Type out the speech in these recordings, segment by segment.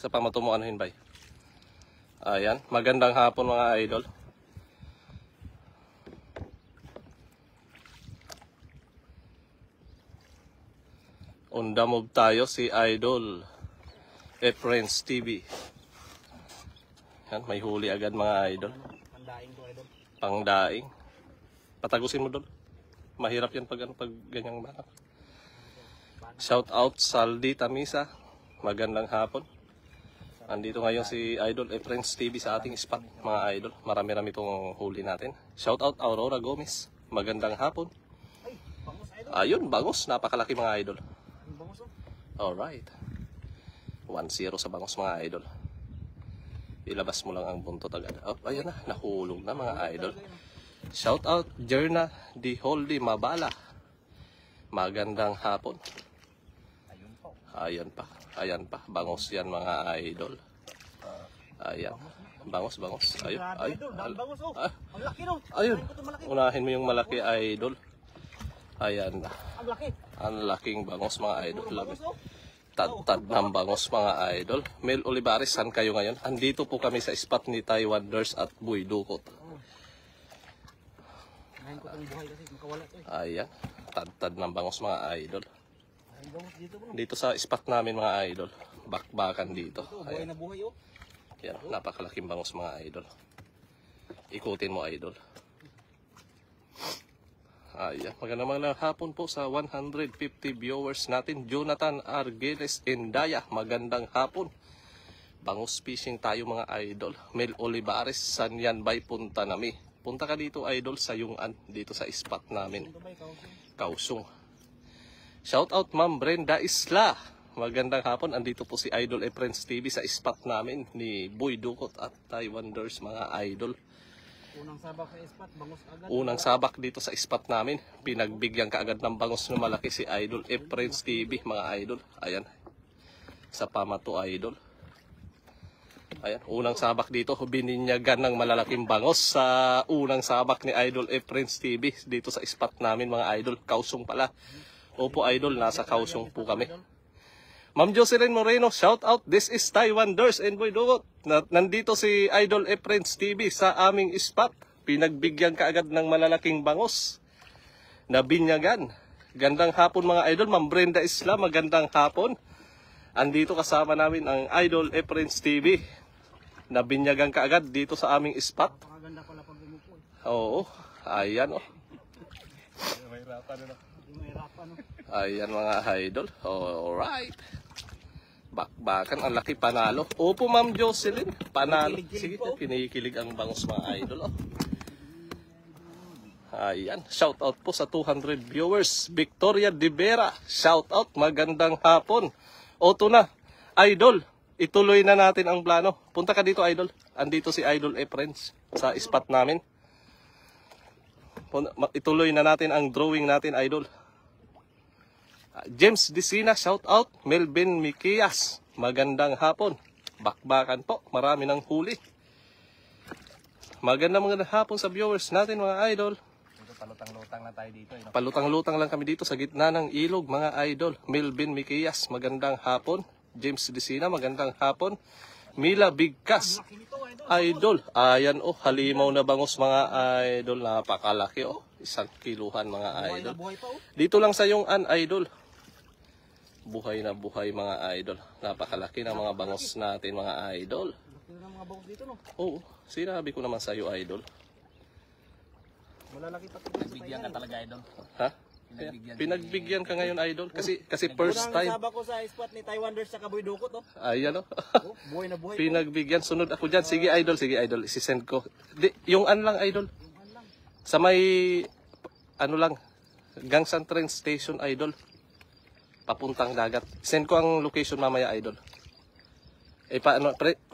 Sa pamato mo anuhin bay. Ayan, magandang hapon mga idol. On the move tayo si Idol Friends TV. Yan, may huli agad mga idol. Pandaing ko idol. Pangdaing. Patagusin mo doon. Mahirap yan pag ganyang banak. Shout out Saldi Tamisa. Magandang hapon. Andito ngayon si Idol Friends TV sa ating spot mga idol. Marami-rami itong huli natin. Shout out Aurora Gomez. Magandang hapon. Ay, bangus idol. Ayun, bangus. Napakalaki mga idol. Ang bangus oh. Alright. 1-0 sa bangus mga idol. Ilabas mo lang ang buntot agad. Oh, ayan na. Nahulog na mga idol. Shout out Jerna Di Holdi Mabala. Magandang hapon. Ayun po. Ayan pa. Ayan pa. Bangus yan mga idol. Ayan. Bangus. Ayun. Grabe Ay. idol, dami bangus oh. Ang laki no. Ayun. Ayun ko ito malaki. Unahin mo yung malaki idol. Ayan. Ang laki. Ang laking bangus mga idol. Puro bangus oh. Tad ng bangus mga idol. Mel Olivares, saan kayo ngayon? Andito po kami sa spot ni Taiwan Nurse at Buy Dukot. Ngayon ko itong buhay kasi makawala ito eh. Ayan. Tad ng bangus mga idol. Ang bangus dito bro. Dito sa spot namin mga idol. Bakbakan dito. Ito, buhay na buhay oh. Yan, napakalaking bangus mga idol. Ikutin mo idol. Ayan, magandang hapon po sa 150 viewers natin. Jonathan Argeles Indaya, magandang hapon. Bangus fishing tayo mga idol. Mel Olivares, Sanyan Bay, punta nami. Punta ka dito idol sa Yungan, dito sa spot namin. Ito ba ikaw? Kausong. Shout out Ma'am Brenda Isla. Magandang hapon. Andito po si Idol Friends TV sa spot namin ni Buy Dukot at Taiwan Nurse mga idol. Unang sabak sa spot, bangus agad. Unang sabak dito sa spot namin. Pinagbigyan kaagad ng bangus na malaki si Idol Friends TV mga idol. Ayan. Sa pamato idol. Ayan. Unang sabak dito. Bininyagan ng malalaking bangus sa unang sabak ni Idol Friends TV dito sa spot namin mga idol. Kausong pala. Opo idol, nasa Kausong po kami. Ma'am Jocelyn Moreno, shout out. This is Taiwan Nurse and Buy Dukot. Nandito si Idol Friends TV sa aming spot. Pinagbigyan kaagad ng malalaking bangus. Nabinyagan. Gandang hapon mga idol. Ma'am Brenda Isla, magandang hapon. Andito kasama namin ang Idol Friends TV. Nabinyagan kaagad dito sa aming spot. Napakaganda pala pag bumupo eh. Oo, ayan oh. Hindi mahirapan no. Ayan mga idol. Alright. Bakbakan, ang laki panalo. Opo Ma'am Jocelyn, panalo. Sige, kinikilig ang bangus mga idol. Oh. Ayan, shout out po sa 200 viewers. Victoria De Vera, shout out, magandang hapon. Oto na, idol, ituloy na natin ang plano. Punta ka dito idol. Andito si Idol Friends sa spot namin. Ituloy na natin ang drawing natin idol. James Disina, shout out. Melvin Mikias, magandang hapon. Bakbakan po, marami ng huli. Magandang hapon sa viewers natin mga idol. Ito palutang-lutang na tayo dito eh. Palutang-lutang lang kami dito sa gitna ng ilog mga idol. Melvin Mikias, magandang hapon. James Disina, magandang hapon. Mila Bigkas, Laki nito idol. idol. Ayan oh, halimaw na bangus mga idol. Napakalaki oh. 1 kiluhan mga Buhay na idol. buhay pa oh. Dito lang sa yung idol. Buhay na buhay mga idol. Napakalaki ng mga bangus natin mga idol. Laki na ng mga bangus dito no. Oo, sinabi ko naman sa iyo idol. Malalaki pa ito. Bigyan ka talaga idol. Ha? Pinagbigyan ka ngayon idol kasi first Unang time. sabak ko sa spot ni Taiwan Nurse sa Buy Dukot oh. Ayan oh. Oh, buhay na buhay. Pinagbigyan, sunod ako dyan. Sige idol, isisend ko. Yung lang idol. Sa may ano lang, Gangsan train station idol. Papuntang dagat. Send ko ang location mamaya idol.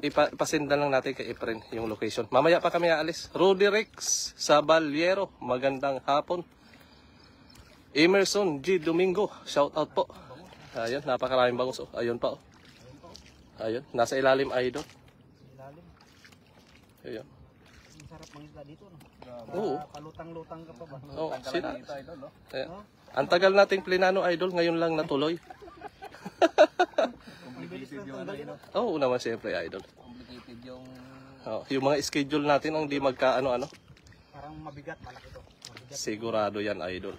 Ipasend na lang natin kay Efren yung location. Mamaya pa kami aalis. Rudy Rex sa Baliero, magandang hapon. Emerson G. Domingo, shout out po. Ayun, napakaraming bangus. Oh. Ayun pa. Oh. Ayun, nasa ilalim idol. Ilalim. Ayun. Ang sarap mangisda dito no. Oo. Palutang-lutang ka pa ba? Oh, sila. Dito idol no. Ayan. Ang tagal nating plinano idol, ngayon lang natuloy. bilis lang tanggalin. Oo naman siyempre, idol. Complicated yung... Oh, yung mga schedule natin ang di magkaano-ano. Parang mabigat, malaki to. Mabigat. Sigurado yan, idol.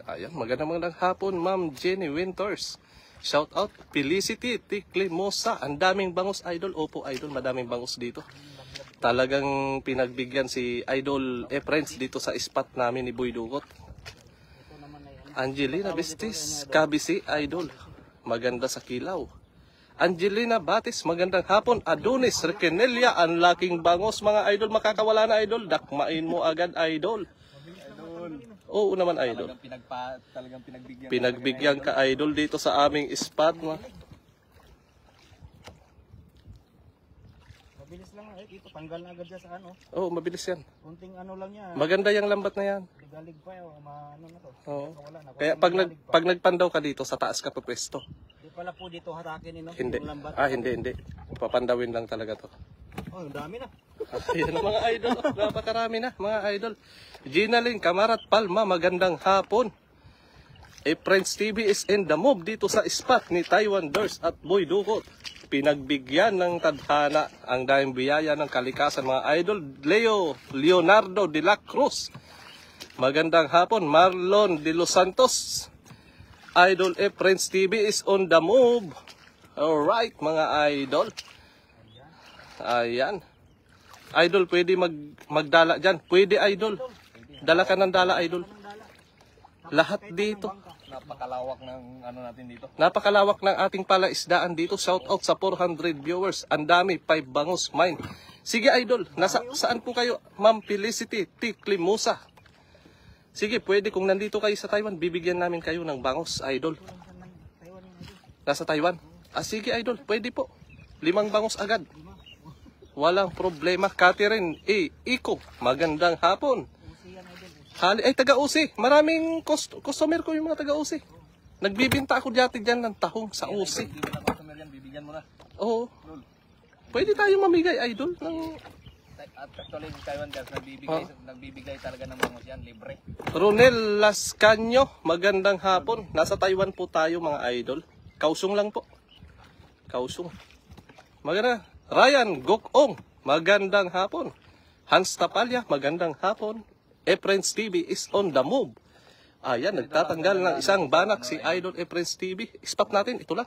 Ayan, magandang hapon, Ma'am Jenny Winters. Shout out, Felicity, Tiklimosa. Ang daming bangus, idol. Opo, idol, madaming bangus dito. Talagang pinagbigyan si Idol Friends dito sa spot namin ni Boy Dugot. Ito naman ay ano. Angelina Bestis, Kabisi, idol. Maganda sa kilaw. Angelina Batis, magandang hapon. Adonis Requenelia, ang laking bangus mga idol. Makakawala na, idol. Dakmain mo agad, idol. Oo naman, idol. Talagang pinagbigyan. Pinagbigyan ka, idol, dito sa aming spot. Mabilis lang eh. Dito, tanggal na agad siya sa ano. Oo, mabilis yan. Kunting ano lang niya. Maganda yung lambat na yan. Galig pa yun. Ano na to. Oo. Wala na. Kaya pag nagpandaw ka dito, sa taas ka pwesto. Di pala po dito hatakin no? Hindi. Yung lambat. Hindi. Papandawin lang talaga to. Oh, ang dami na. Ayan na mga idol. Napakarami na mga idol. Ginaling, Kamarat Palma, magandang hapon. Friends TV is in the move dito sa spot ni Taiwan Durs at Boy Dugot. Pinagbigyan ng tadhana ang daming biyaya ng kalikasan mga idol. Leonardo de la Cruz. Magandang hapon, Marlon de los Santos. Idol Friends TV is on the move. Alright mga idol. Ayan. Idol, pwede magdala dyan. Pwede, idol. Dala ka ng dala, idol. Lahat dito. Napakalawak ng ano natin dito. Napakalawak ng ating palaisdaan dito. Shout out sa 400 viewers. Ang dami, 5 bangus mine. Sige, idol. Saan po kayo? Ma'am Felicity Tiklimosa. Sige, pwede. Kung nandito kayo sa Taiwan, bibigyan namin kayo ng bangus, idol. Nasa Taiwan? Sige, idol. Pwede po. 5 bangus agad. Walang problema. Catherine Iko, magandang hapon. Ay, taga-Usi. Maraming customer ko yung mga taga-Usi. Nagbibinta ako dati dyan ng tahong sa Usi. Hindi mo na customer yan, bibigyan mo na. Oo. Pwede tayo mamigay, idol. At actually, Taiwan guys, nagbibigay talaga ng bangus yan, libre. Ronel Lascanyo, magandang hapon. Nasa Taiwan po tayo mga idol. Kausong lang po. Kausong. Maganda. Ryan Gokong, magandang hapon. Hans Tapalya, magandang hapon. Friends TV is on the move. Ayan, nagtatanggal ng isang banak si Idol Friends TV. Spot natin, ito lang.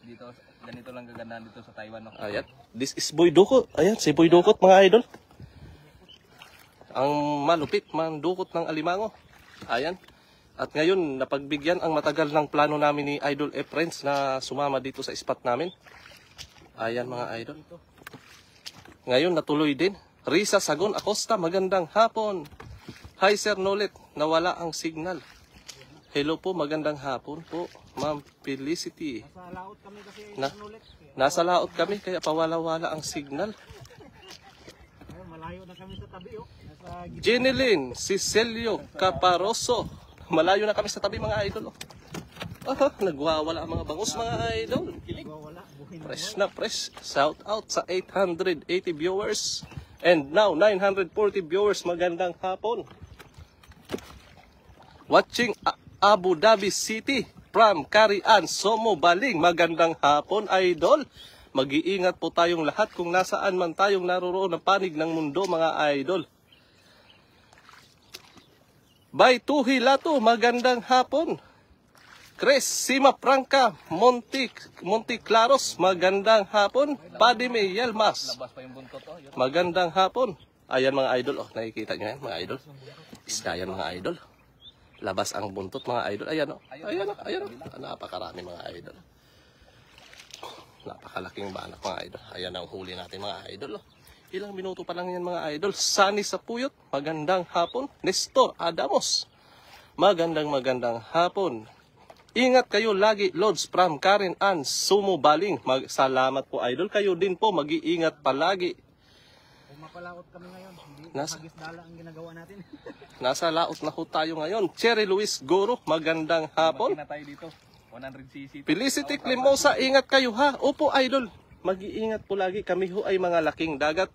Dito, ganito lang gagandaan dito sa Taiwan. No? Ayan, this is Boy Dukot. Ayan, si Boy Dukot mga idol. Ang malupit, mandukot ng alimango. Ayan. At ngayon, napagbigyan ang matagal ng plano namin ni Idol Friends na sumama dito sa spot namin. Ayan mga idol. Ngayon natuloy din. Risa Sagon Acosta, magandang hapon. Hi Sir Nolet, nawala ang signal. Hello po, magandang hapon po. Ma'am Felicity. Sa laot kami kasi ulit. Nasa laot kami kaya pawala-wala ang signal. Malayo na kami sa tabi oh. Nasa Jeneline Cicelio Caparoso. Malayo na kami sa tabi mga idol. Nagwawala ang mga bangus mga idol. wala. Fresh na fresh. Shout out sa 880 viewers. And now 940 viewers. Magandang hapon. Watching Abu Dhabi City from Carian, Somo, Baling. Magandang hapon, idol. Mag-iingat po tayong lahat kung nasaan man tayong naroroon ng panig ng mundo, mga idol. By Tuhi Lato, magandang hapon. Chris Sima Franca, Monte Claros, magandang hapon. Padime Yelmas, Labas pa yung buntot. Oh, yun. magandang hapon. Ayan mga idol, oh, nakikita nyo yan mga idol. Isda yan mga idol. Labas ang buntot mga idol. Ayan o. Ayan o. Napakarami mga idol. Napakalaking banak mga idol. Ayan ang huli natin mga idol. Ilang minuto pa lang yan mga idol. Sunny sa Puyot. Magandang hapon. Nestor Adamos. Magandang hapon. Ingat kayo lagi. Lods from Karen Ann Sumo Baling. Salamat po idol. Kayo din po mag-iingat palagi. Kung mapalaot kami ngayon, hindi Nasa- magisdala ang ginagawa natin. Nasa laot na ho tayo ngayon. Cherry Luis Goro. Magandang hapon. Bakit na tayo dito? 100cc. Felicity Climosa, ingat kayo ha. Opo, idol. Mag-iingat po lagi. Kami ho ay mga laking dagat.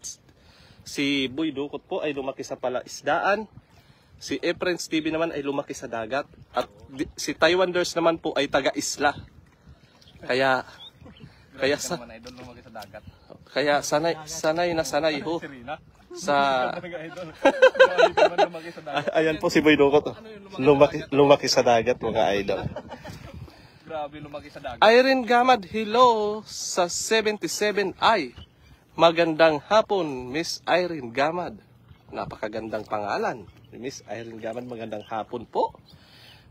Si Boy Dukot po ay lumaki sa palaisdaan. Si Friends TV naman ay lumaki sa dagat. At si Taiwan Durs naman po ay taga-isla. Kaya Grabe sa- ka naman, idol, lumaki sa dagat. kaya sanay na sanay ho Si Rina. sa Talaga, idol. Grabe ka naman lumaki sa dagat. ayan po si Boy Dukot. Lumaki sa dagat mga idol. Grabe lumaki sa dagat. Irene Gamad, hello sa 77i. Magandang hapon, Miss Irene Gamad. Napakagandang pangalan. Miss Irene Gamad, magandang hapon po.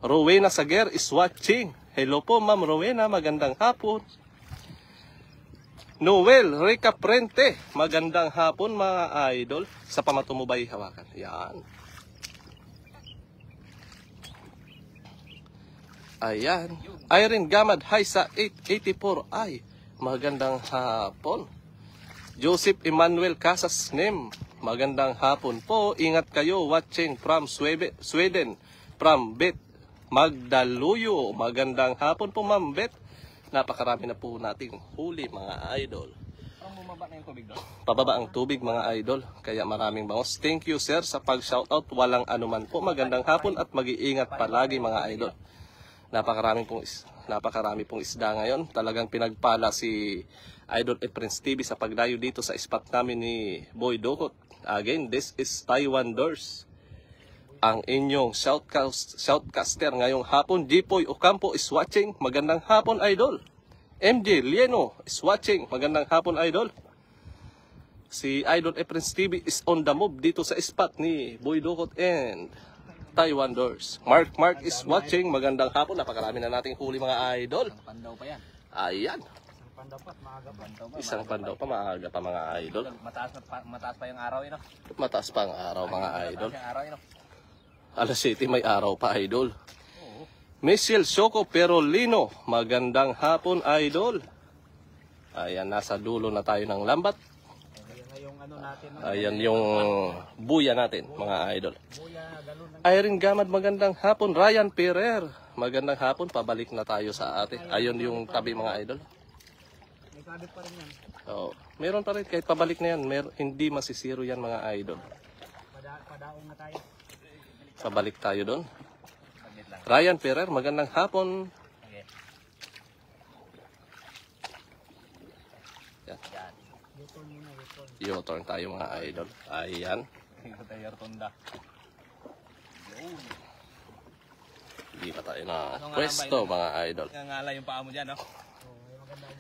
Rowena Sager is watching. Hello po, Ma'am Rowena, magandang hapon. Noel Rica Prente, magandang hapon mga idol. Sa pamatumubay hawakan. Yan. Ayan. Irene Gamad, hi sa 884i. Magandang hapon. Joseph Emmanuel Casas Nim, magandang hapon po. Ingat kayo, watching from Sweden. From Bet Magdaluyo. Magandang hapon po, Ma'am Bet. Napakarami na po nating huli mga idol. Parang bumaba na yung tubig doon. Pababa ang tubig mga idol. Kaya maraming bangos. Thank you sir sa pag-shoutout. Walang anuman po. Magandang hapon at mag-iingat palagi mga idol. Napakarami pong isda ngayon. Talagang pinagpala si Idol Prince TV sa pagdayo dito sa spot namin ni Boy Dukot. Again, this is Taiwan Doors. Ang inyong shoutcaster ngayong hapon. Jipoy Ocampo is watching. Magandang hapon idol. MJ Lieno is watching. Magandang hapon idol. Si Idol Prince TV is on the move dito sa spot ni Boy Dukot and Taiwan Doors. Mark is watching. Magandang hapon. Napakarami na nating huli mga idol. Ang pandaw pa yan. Ayan. Pandapat, maaga pa. Pandaw pa. Isang pandaw pa, maaga pa mga idol. Mataas pa yung araw yun. Mataas pa ang araw mga idol. Mataas yung araw yun. Alas 7 may araw pa idol. Oo. Michelle Choco Perolino, magandang hapon idol. Ayan, nasa dulo na tayo ng lambat. Ayan na yung ano natin. Ayan yung buya natin mga idol. Buya, galon ng Irene Gamad, magandang hapon. Ryan Ferrer, magandang hapon. Pabalik na tayo sa ate. Ayun yung tabi mga idol. may kadit pa rin yan. Oh, meron pa rin kahit pabalik na yan. Hindi masisiro yan mga idol. Padaong na tayo. Pabalik tayo doon. Magnet lang. Ryan Ferrer, magandang hapon. Okay. Yan. Yan. U-turn muna, U-turn. U-turn tayo mga idol. Ayan. Tingnan tayo rotunda. Hindi pa tayo na Ano nga pwesto ba mga idol. Ngangala yung paa mo dyan, no?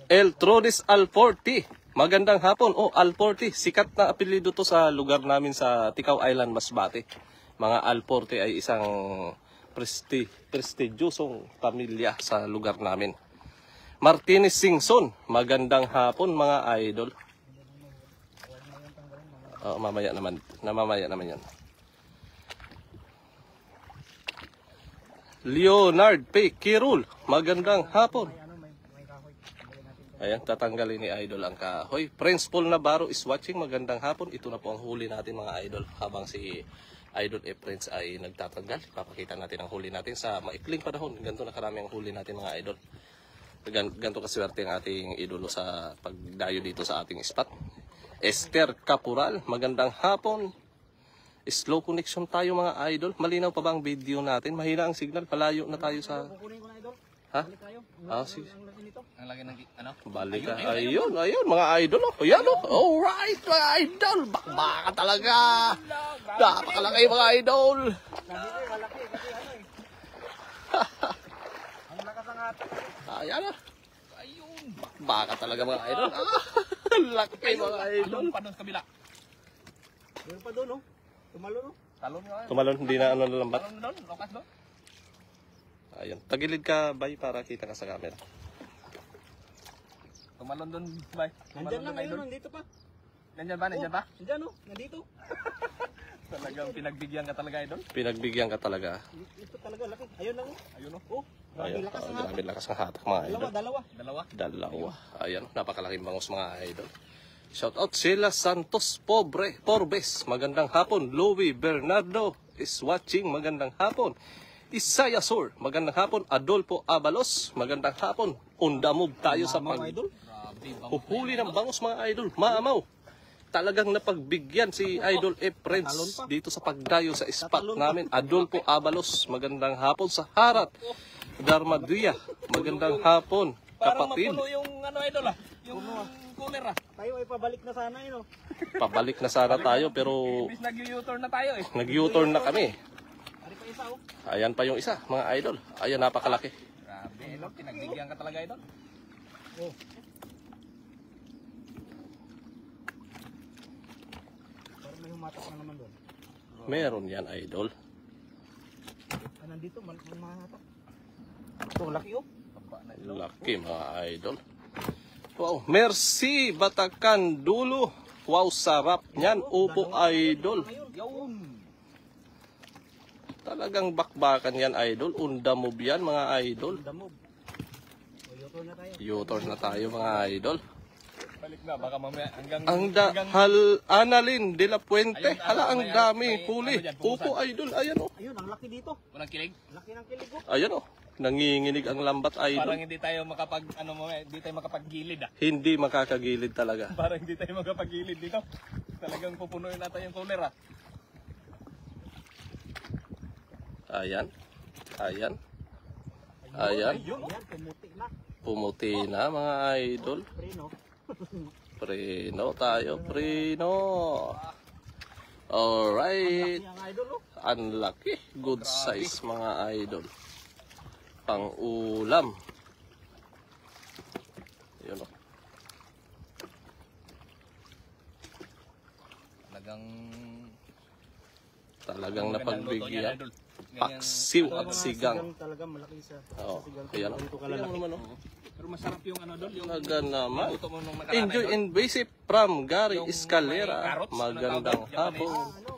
El Trodis Alforti. Magandang hapon. Oh, Alforti. Sikat na apelyido to sa lugar namin sa Tikaw Island, Masbate. Mga Alforti ay isang prestigyosong pamilya sa lugar namin. Martinez Singson. Magandang hapon mga idol. Oh, mamaya naman yan. Leonard P. Kirul. Magandang hapon. Ayan, tatanggalin ni Idol ang kahoy. Prince Paul Navarro is watching. Magandang hapon. Ito na po ang huli natin mga idol. Habang si Idol Prince ay nagtatanggal, papakita natin ang huli natin sa maikling panahon. Ganito na karami ang huli natin mga idol. Ganito kaswerte ang ating idolo sa pagdayo dito sa ating spot. Esther Caporal, magandang hapon. Slow connection tayo mga idol. Malinaw pa ba ang video natin? Mahina ang signal. Palayo na tayo sa... Kukunin ko na idol. Ha? Balik tayo. Ah, sige. Ang laki nito. Ang laki ng, ano? Balik ka. Ayun, mga idol. Oh. Ayan, oh. Alright, mga idol. Bakbaka talaga. Napakalaki, mga idol. Sabi ko, malaki. Kasi ano eh. Ang lakas ng atak. Ayan, oh. Ayun. Baka talaga, mga idol. Laki, mga idol. Talon pa doon sa kabila. Meron pa doon, oh. Tumalo, no? Talon nga. Tumalon, hindi na ano nalambat. Talon doon. Lokas doon. Ayan, tagilid ka, bay, para kita ka sa camera. Tumalon doon, bay. Nandyan lang, Tumalon ayun, doon, idol. nandito pa. Nandyan ba? Nandyan ba? Nandyan, oh. Nandito. Talagang pinagbigyan ka talaga, idol. Pinagbigyan ka talaga. Ito talaga, laki. Ayun lang, oh. Ayun, oh. Oh, grabe Ayan, lakas ng grabe atak. lakas ng hatak, mga idol. Dalawa. Dalawa. Dalawa. Ayan, napakalaking bangus mga idol. Shout out Sheila Santos Porbes. Magandang hapon. Louie Bernardo is watching. Magandang hapon. Isaya Sur. Magandang hapon. Adolfo Abalos. Magandang hapon. On the move tayo sa Mga idol. Grabe, huhuli ng bangus mga idol. Maamaw. Talagang napagbigyan si Idol Friends dito sa pagdayo sa spot namin. Adolfo Abalos. Magandang hapon sa Harat. Darmaduya. Magandang hapon. Parang kapatid. mapuno yung ano idol ah. Yung cooler ah. Tayo ay pabalik na sana yun, oh. Pabalik na sana tayo pero Imbis nag-u-turn na tayo eh. nag-U-turn na kami. Ari pa isa, oh. Ayan pa yung isa, mga idol. Ayan, napakalaki. Grabe, idol. Pinagbigyan ka talaga idol. Oh. Parang may humatak na naman doon. Meron yan, idol. Ah, nandito, mahatak. Ito, laki, oh. Baba na idol. Laki, mga idol. Wow, merci, Batakan Dulo. Wow, sarap niyan. Upo, idol. Yun. Talagang bakbakan yan, idol. Undamove yan, mga idol. The move. O, yuto na tayo. U-turn na tayo, mga idol. Balik na, baka mamaya hanggang... Ang Annalyn de la Puente. Ayun, Hala, ang may- dami. may- Huli. ano dyan, Upo, idol. Ayan, oh. Ayun, ang laki dito. Walang kilig. Laki ng kilig, oh. Ayan, oh. Nanginginig ang lambat, Parang idol. hindi tayo makapag, ano mo hindi tayo makapaggilid ah. Hindi makakagilid talaga. Parang hindi tayo makapaggilid dito. Talagang pupunuin natin yung cooler ah. Ayan. Ayan. Ayan. Ayun, pumuti na. Pumuti na, mga idol. Preno. Preno tayo, preno. Alright. Laki ang idol, oh. Ang laki. Good size, mga idol. Pang ulam. Yun, oh. Talagang napagbigyan. Paksiw at sigang. Talaga malaki sa Oo. sigang. Ayan, oh. Ganito Ayan kalalaki. naman, oh. Pero masarap yung ano doon, yung Talaga naman. luto mo nung nakaraan. Enjoy idol. and visit from Gary Yung Escalera. may carrots, Magandang ano tawag? hapon. Ano?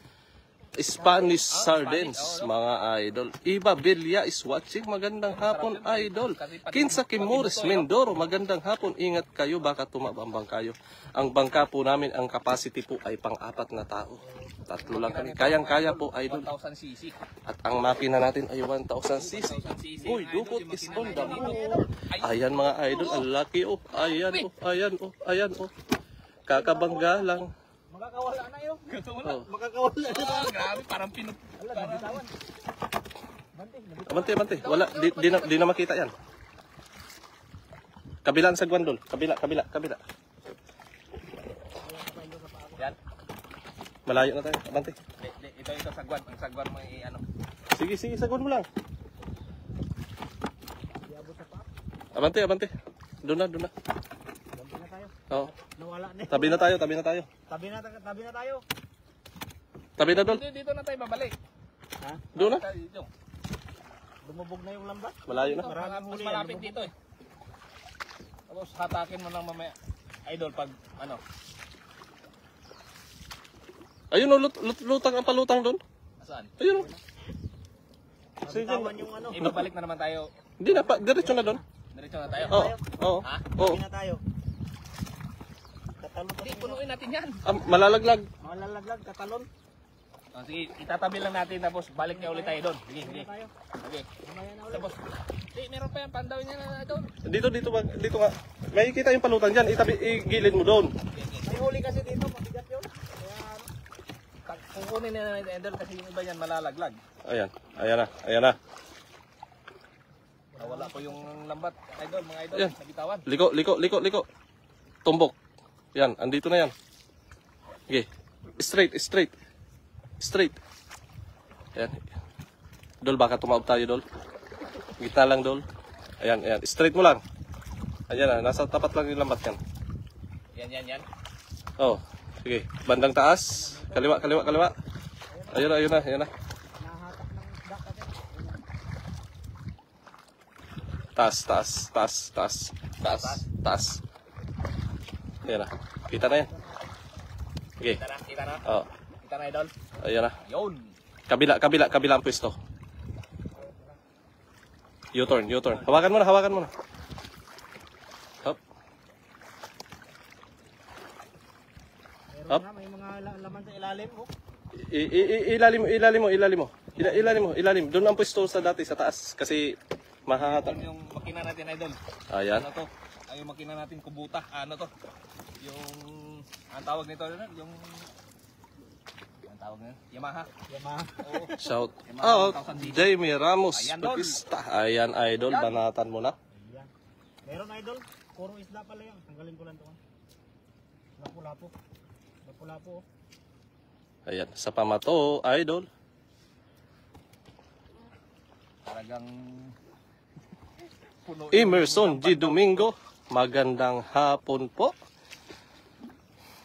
Spanish sardines, Spanish, mga idol. Iba Belia is watching. Magandang hapon, idol. Kinsa Kimores Mindoro, magandang hapon. Ingat kayo, baka tumabambang kayo. Ang bangka po namin, ang capacity po ay pang-4 na tao. 3 lang kami. Kayang-kaya po, idol. 1,000 cc. At ang makina natin ay 1,000 cc. 1,000 cc. Uy, Mga dukot idol, yung is makina on the natin move. dito. Ay, Ayan, mga idol, ang laki, oh. Ayan, oh. Ayan, oh. Ayan, oh. Kakabangga lang. Makakawala na yun. wala. Oh. Makakawala na. Ah, grabe, parang pinut... Ala, nabitawan. Bante, nabitawan. Abante. Wala, di na makita yan. Kabilaan sa Guandol. Kabila. Yan. Malayo na tayo. Abante. Ito sagwan. Ang sagwan mo ano. Sige, sagwan mo lang. Iabot sa paa. Abante. Doon na. Bante na tayo. Oo. Nawala na. Tabi na tayo. Tabi na tayo. Tabi na, Dol. Dito na tayo babalik. Ha? Doon na. Dito. Lumubog na yung lambat. Malayo na. Maraming Mas huli malapit yan, dito eh. Tapos hatakin mo lang mamaya. Idol pag ano. Ayun, oh, lutang ang palutang doon. Saan? Ayun, oh. Sige. Nabitawan yung ano. Ibabalik na naman tayo. Hindi na, diretso na doon. Diretso na tayo. Oo. Ha? Oo. Tabi na tayo. Katalon Hindi, punuin natin yan. Malalaglag. Malalaglag, katalon. Oh, sige, itatabi lang natin tapos balik niya ulit tayo doon. Sige. Tayo. Okay. Mamaya na ulit. Tapos, meron pa yan, pandaw niya na doon. Dito nga. May kita yung palutang dyan. Igilid mo doon. May huli kasi dito, mabigat yun. Kaya ano. Kukunin na natin idol kasi yung iba yan malalaglag. Ayan na. Wala po yung lambat. Idol, mga idol, Yan. nabitawan. Liko. Tumbok. Yan, andito na yan. Okay. Straight. Ayan. Dol, baka tumaob tayo, Dol. Gitna lang, Dol. Ayan. Straight mo lang. Ayan na, nasa tapat lang yung lambat yan. Yan. Oh, sige. Bandang taas. Kaliwa. Ayun na. Nahatak ng isda kasi. Taas. Ayan na. Kita na yan. Okay. Kita na. Oh, Kita na, idol. ayan na. Yun. Kabila ang pwesto. U-turn. Hawakan mo na. Hop. Meron nga, may mga laman sa ilalim. Oh. Ilalim. Doon ang pwesto sa dati, sa taas. Kasi mahahatak. Yung makina natin, idol. Ayan. Ano to? Ay, yung makina natin kubuta. Ano to? Yung, ang tawag nito, yung, ang tawag nito? Yamaha. Oo. Shout Yamaha out 1000 cc. Jamie Ramos Ayan, Dol. Bautista. Ayan, idol. Banatan mo na. Meron idol, puro isda pala yan. Tanggalin ko lang to. Lapo-lapo. Lapo-lapo. Ayan, sa pamato, idol. Talagang puno. Emerson G. Domingo, magandang hapon po.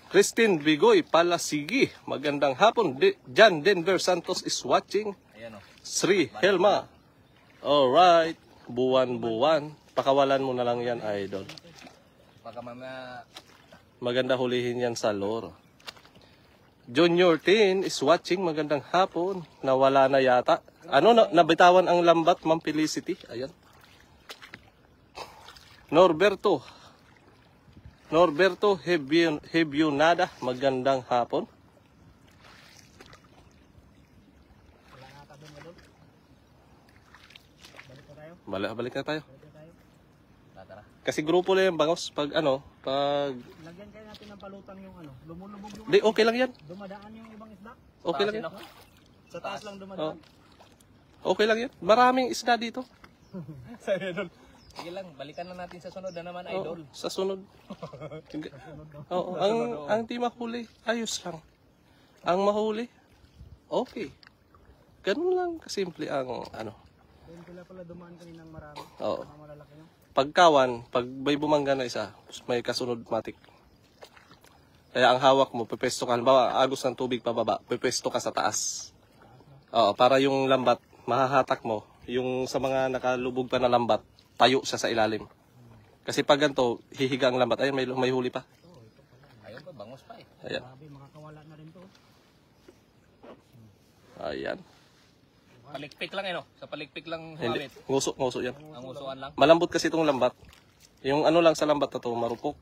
Christine Bigoy Palasigi, magandang hapon. Jan Denver Santos is watching. Ayan o. Sri Helma. Alright, buwan-buwan. Pakawalan mo na lang yan, idol. Baka mamaya Maganda hulihin yan sa lore. Junior Tin is watching, magandang hapon. Nawala na yata. Ano, nabitawan ang lambat, Ma'am Felicity. Ayan. Norberto Hebionada, magandang hapon. Wala nga doon idol. Balik na tayo. Balik na tayo. Balik na tayo. tara. Kasi grupo lang yung bangos. Pag Lagyan kayo natin ng palutang yung ano. Lumulubog yung Di, okay lang yan. dumadaan yung ibang isda. Okay lang yan. Sa taas lang dumadaan. Okay lang yan. Maraming isda dito. Sabi idol. Sige lang, balikan na natin sa sunod na naman, idol. Oo, sa sunod. Oo, ang di mahuli, ayos lang. Ang mahuli, okay. Ganun lang kasimple ang ano. Doon pala dumaan kaninang marami. Oo. Mga malalaki no? Pagkawan, pag may bumangga na isa, may kasunod matik. Kaya ang hawak mo, pepesto ka. Halimbawa, agos ng tubig pababa, pepesto ka sa taas. Oo, para yung lambat, mahahatak mo. Yung sa mga nakalubog pa na lambat, tayo siya sa ilalim. Kasi pag ganito, hihiga ang lambat. Ayun, may huli pa. Ayun pa, bangos pa eh. Ayan. Grabe, makakawala na rin to. Ayan. Palikpik lang eh no? Sa palikpik lang Hindi. humamit. Nguso yan. Ang usuan lang. Malambot kasi itong lambat. Yung ano lang sa lambat na to, marupok.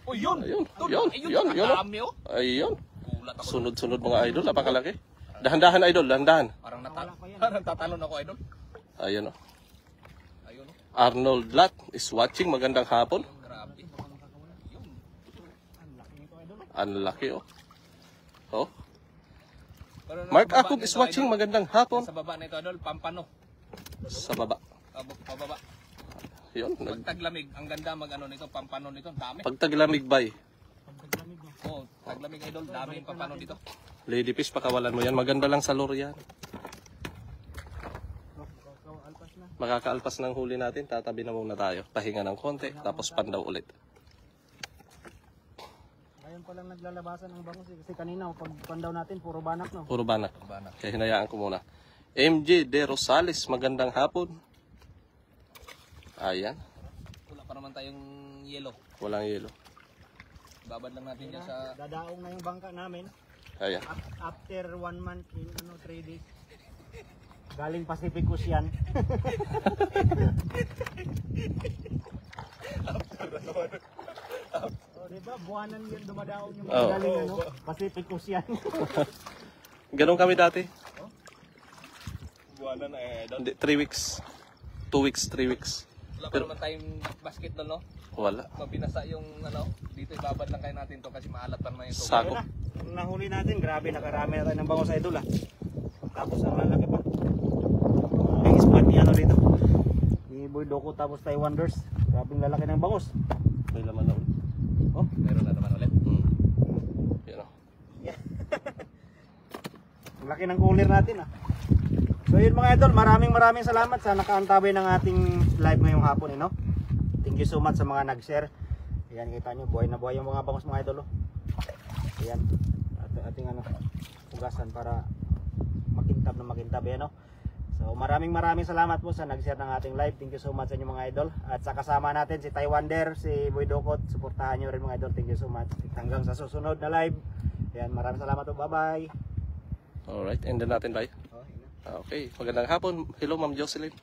Oh, yun! Ayun, Tol, yun, ayun, yun, yun. nakadami, oh. Ayun. Gulat ako. Sunod-sunod mga idol, napakalaki. Dahan-dahan idol, dahan-dahan. Parang Wala pa yan. parang tatalon ako, idol. Ayun oh. Ayun, oh. Arnold Lat is watching, magandang hapon. Grabe. Yun. Ang laki nito idol. Ang laki oh. Oh. Pero Mark nasa baba Akub nito, is watching, idol, magandang hapon. Sa baba nito, idol, pampano. Sa baba. Pababa. Yun, Pag taglamig, ang ganda mag ano nito, pampano nito, dami. pagtaglamig bay. Pagkaglamig mo. Oh, taglamig, idol, dami yung pampano dito. Lady Fish, pakawalan mo yan. Maganda lang sa lure yan. Alpas na. Makakaalpas ng huli natin, tatabi na muna tayo. Pahinga ng konti, tapos pandaw ulit. Ngayon pa lang naglalabasan ng bangus eh. Kasi kanina, pag pandaw natin, puro banak no. Puro banak. Bana. Kaya hinayaan ko muna. MJ De Rosales, magandang hapon. Ayan, Wala pa naman tayong yellow. walang yelo. Babad lang natin dyan sa... Dadaong na yung bangka namin. Ayan. After 1 month in 3 days. Galing Pacificus yan. Oh, diba? Buwanan yan dumadaong yung mga Oh. galing ano. Pacificus yan. Ganon kami dati. Buwanan na eh, idol. Hindi, 3 weeks. 2 weeks, 3 weeks. Wala pa naman tayong basketball, no? Wala. Pag binasa yung ano, dito ibabad lang kayo natin to kasi maalat pa naman yung tubig. Sako. Yung nahuli natin, grabe, nakarami na tayo ng bangus idol ah. Tapos ang lalaki pa. May spot ni ano rito. Ni Boy Doko tapos Taiwaners. Grabe ang lalaki ng bangus. May laman na ulit. Oh, Meron na naman ulit. Yan o. ang laki ng cooler natin ah. So yun mga idol, maraming salamat sa nakaantabay ng ating live ngayong hapon no? Thank you so much sa mga nag-share. Ayan, kita nyo, buhay na buhay yung mga bangus mga idol oh. Ayan, ating ano, pugasan para makintab na makintab yan no? So maraming salamat po sa nag-share ng ating live. Thank you so much sa inyo mga idol. At sa kasama natin si Taiwander, si Boy Dokot. Suportahan nyo rin mga idol. Thank you so much. Hanggang sa susunod na live. Ayan, maraming salamat po. Bye bye. Alright, end na natin tayo. Okay, magandang hapon. Hello, Ma'am Jocelyn.